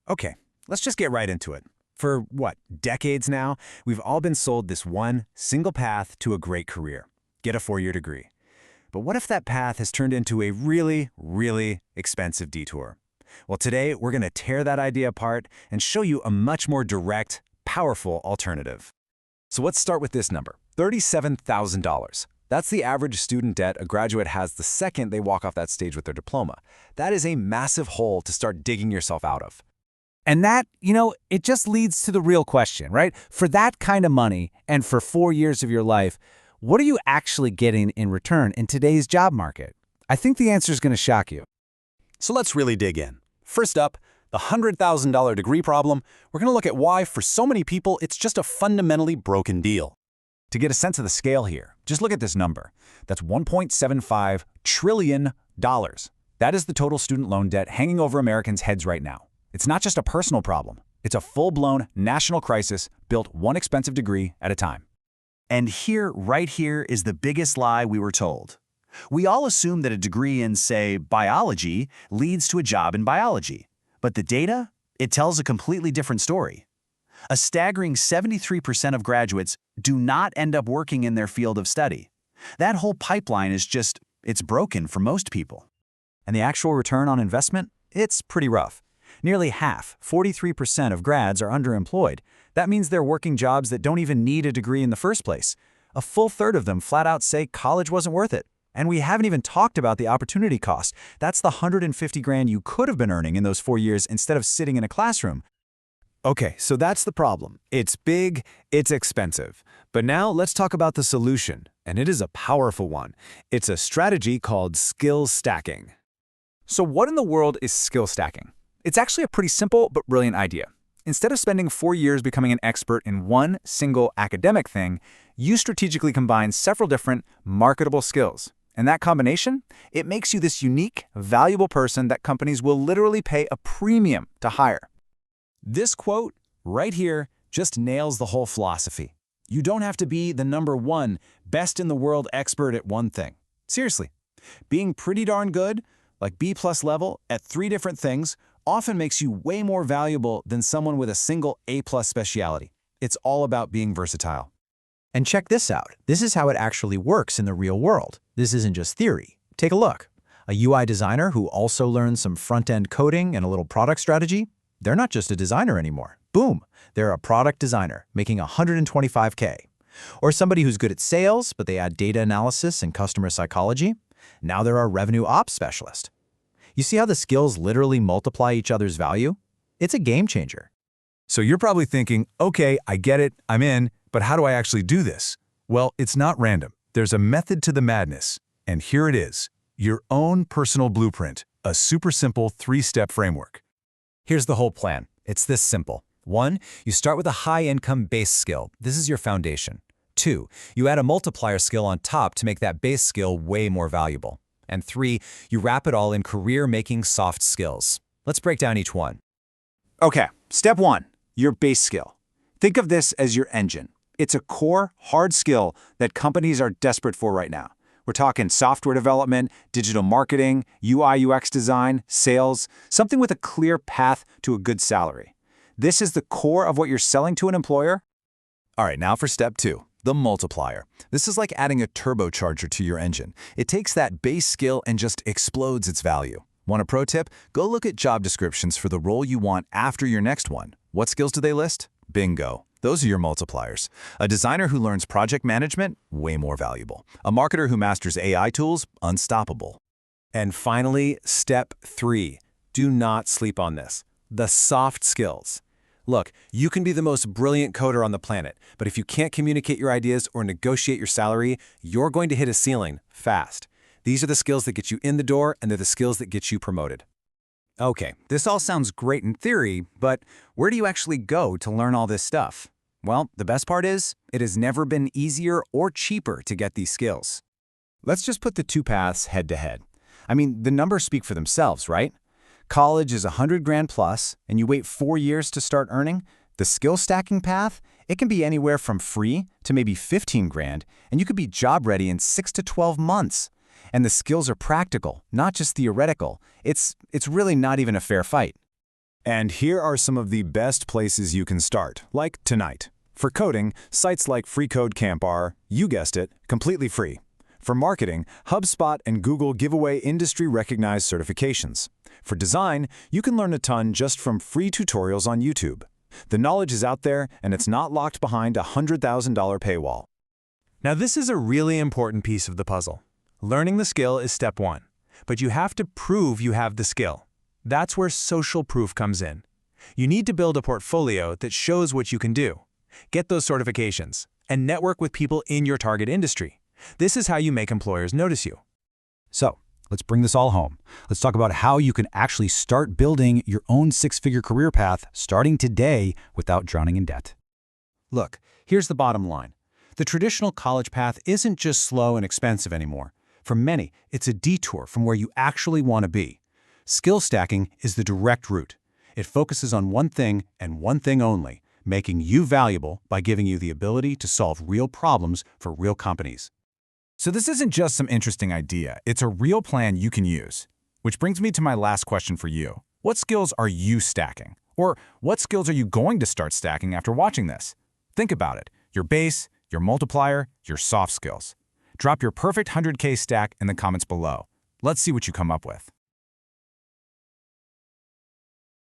Okay, let's just get right into it. For what, decades now, we've all been sold this one single path to a great career. Get a 4-year degree. But what if that path has turned into a really, really expensive detour? Well, today we're going to tear that idea apart and show you a much more direct, powerful alternative. So let's start with this number, $37,000. That's the average student debt a graduate has the second they walk off that stage with their diploma. That is a massive hole to start digging yourself out of. And that, it just leads to the real question, right? For that kind of money and for 4 years of your life, what are you actually getting in return in today's job market? I think the answer is going to shock you. So let's really dig in. First up, the $100,000 degree problem. We're going to look at why, for so many people, it's just a fundamentally broken deal. To get a sense of the scale here, just look at this number. That's $1.75 trillion. That is the total student loan debt hanging over Americans' heads right now. It's not just a personal problem. It's a full-blown national crisis built one expensive degree at a time. And right here, is the biggest lie we were told. We all assume that a degree in, say, biology leads to a job in biology. But the data? It tells a completely different story. A staggering 73% of graduates do not end up working in their field of study. That whole pipeline it's broken for most people. And the actual return on investment? It's pretty rough. Nearly half, 43% of grads are underemployed. That means they're working jobs that don't even need a degree in the first place. A full third of them flat out say college wasn't worth it. And we haven't even talked about the opportunity cost. That's the $150,000 you could have been earning in those 4 years instead of sitting in a classroom. Okay, so that's the problem. It's big, it's expensive. But now let's talk about the solution, and it is a powerful one. It's a strategy called skill stacking. So what in the world is skill stacking? It's actually a pretty simple but brilliant idea. Instead of spending 4 years becoming an expert in one single academic thing, you strategically combine several different marketable skills. And that combination, it makes you this unique, valuable person that companies will literally pay a premium to hire. This quote right here just nails the whole philosophy. You don't have to be the #1 best in the world expert at one thing. Seriously, being pretty darn good, like B+ level at 3 different things, often makes you way more valuable than someone with a single A+ specialty. It's all about being versatile. And check this out. This is how it actually works in the real world. This isn't just theory. Take a look. A UI designer who also learns some front-end coding and a little product strategy, they're not just a designer anymore. Boom, they're a product designer making $125K. Or somebody who's good at sales, but they add data analysis and customer psychology. Now they're a revenue ops specialist. You see how the skills literally multiply each other's value? It's a game changer. So you're probably thinking, okay, I get it, I'm in, but how do I actually do this? Well, it's not random. There's a method to the madness. And here it is, your own personal blueprint, a super simple 3-step framework. Here's the whole plan. It's this simple. 1, you start with a high-income base skill. This is your foundation. 2, you add a multiplier skill on top to make that base skill way more valuable. And 3, you wrap it all in career-making soft skills. Let's break down each one. Okay, step 1, your base skill. Think of this as your engine. It's a core, hard skill that companies are desperate for right now. We're talking software development, digital marketing, UI/UX design, sales, something with a clear path to a good salary. This is the core of what you're selling to an employer. All right, now for step 2. The multiplier. This is like adding a turbocharger to your engine. It takes that base skill and just explodes its value. Want a pro tip? Go look at job descriptions for the role you want after your next one. What skills do they list? Bingo. Those are your multipliers. A designer who learns project management? Way more valuable. A marketer who masters AI tools? Unstoppable. And finally, step 3. Do not sleep on this. The soft skills. Look, you can be the most brilliant coder on the planet, but if you can't communicate your ideas or negotiate your salary, you're going to hit a ceiling fast. These are the skills that get you in the door, and they're the skills that get you promoted. Okay, this all sounds great in theory, but where do you actually go to learn all this stuff? Well, the best part is, it has never been easier or cheaper to get these skills. Let's just put the 2 paths head to head. I mean, the numbers speak for themselves, right? College is $100,000 plus, and you wait 4 years to start earning. The skill stacking path, it can be anywhere from free to maybe $15,000, and you could be job ready in 6 to 12 months. And the skills are practical, not just theoretical. It's really not even a fair fight. And here are some of the best places you can start, like tonight. For coding, sites like FreeCodeCamp are, you guessed it, completely free. For marketing, HubSpot and Google give away industry-recognized certifications. For design, you can learn a ton just from free tutorials on YouTube. The knowledge is out there, and it's not locked behind a $100,000 paywall. Now this is a really important piece of the puzzle. Learning the skill is step one, but you have to prove you have the skill. That's where social proof comes in. You need to build a portfolio that shows what you can do. Get those certifications, and network with people in your target industry. This is how you make employers notice you. So, let's bring this all home. Let's talk about how you can actually start building your own six-figure career path starting today without drowning in debt. Look, here's the bottom line. The traditional college path isn't just slow and expensive anymore. For many, it's a detour from where you actually want to be. Skill stacking is the direct route. It focuses on one thing and one thing only, making you valuable by giving you the ability to solve real problems for real companies. So this isn't just some interesting idea, it's a real plan you can use. Which brings me to my last question for you. What skills are you stacking? Or what skills are you going to start stacking after watching this? Think about it. Your base, your multiplier, your soft skills. Drop your perfect 100K stack in the comments below. Let's see what you come up with.